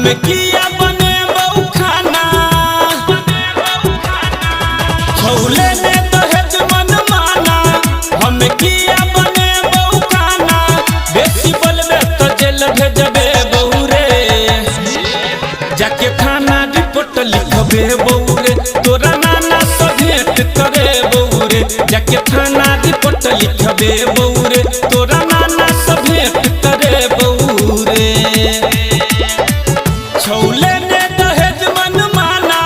हमें किया बने बहू खाना छौले ने दहेज मन माना हमें किया बने बहू खाना बेसी बोलबे तो जेल भेजबे बहू रे जाके थाना रिपोर्ट लिखबे बहू रे तोरा नाना से भेंट करे बहू रे जाके थाना रिपोर्ट लिखबे बहू रे तोरा नाना से भेंट करे बहू रे छौले ने दहेज मन माना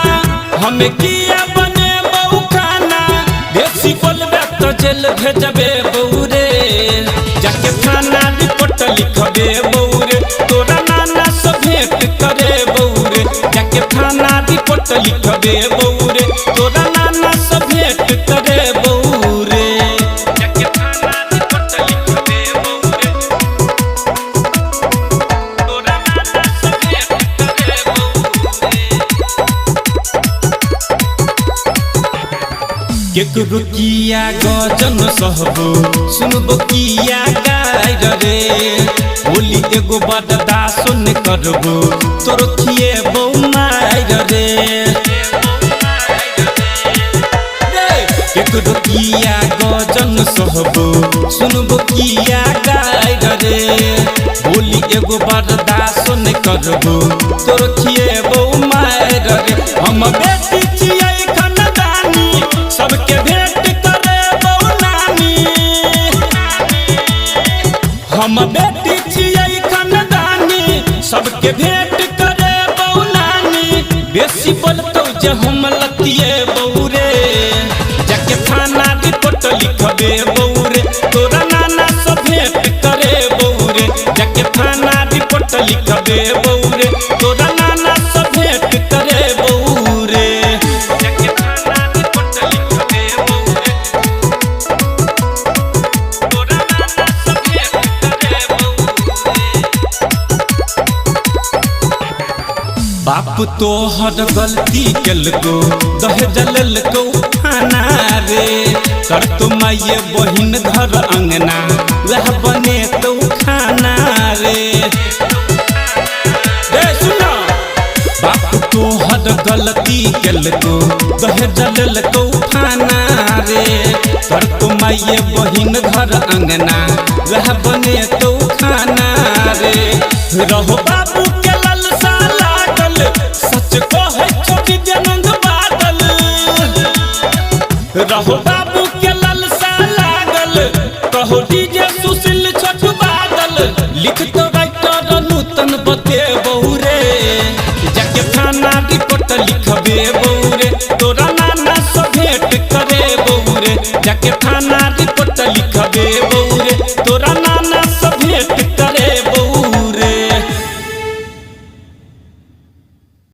हमें किया बने बहू खाना बेसी बोलबे तो जेल भेजबे बहू रे जाके थाना रिपोर्ट लिखबे बहू रे तोरा नाना से भेंट करे बहू रे जाके थाना रिपोर्ट लिखबे बहू रे तोरा नाना से भेंट करे बहू रे जाके थाना रिपोर्ट लिखबे बहू रे तोरा नाना से भेंट करे बहू रे केकरो किया गजन सहबो सुनबो किया गाय रे बोली एगो बददा सुन करबो तोर किए बहू मार रे केकरो किया गजन सहबो सुनबो किया गाय रे बोली एगो बददा सुन करबो तोर किए बहू मार रे हम बेटी छियै खानदानी सबके भेंट करे बहू नानी हम बेटी छियै खानदानी सबके भेंट करे बहू नानी बेसी बोलतौ जे हम लतिए बहू रे जाके थाना रिपोर्ट लिखबे बहू रे तोरा नाना से भेंट करे बहू रे जाके थाना रिपोर्ट लिखबे बहू रे तोरा नाना से भेंट करे बहू रे जाके थाना रिपोर्ट लिखबे बहू रे तोरा नाना से भेंट करे बहू रे बाप तोहर गलती केलको दहेज लेलको खाना रे कर तो माये बहिन घर अंगना वह बने तो खाना रे सुनो बाप तोहर गलती केलको दहेज लेलको खाना रे कर तो माये बहिन घर अंगना वह बने तो खाना रे रहो बाबू के ललसा लागल सच कहे छोटी जनंद बादल रहो बाबू के ललसा लागल कहो डीजे सुशील छोटू बादल लिख तो राइटर नूतन बते बहू रे जाके थाना रिपोर्ट लिखबे बहू रे तोरा नाना से भेंट करे बहू रे जाके थाना रिपोर्ट लिख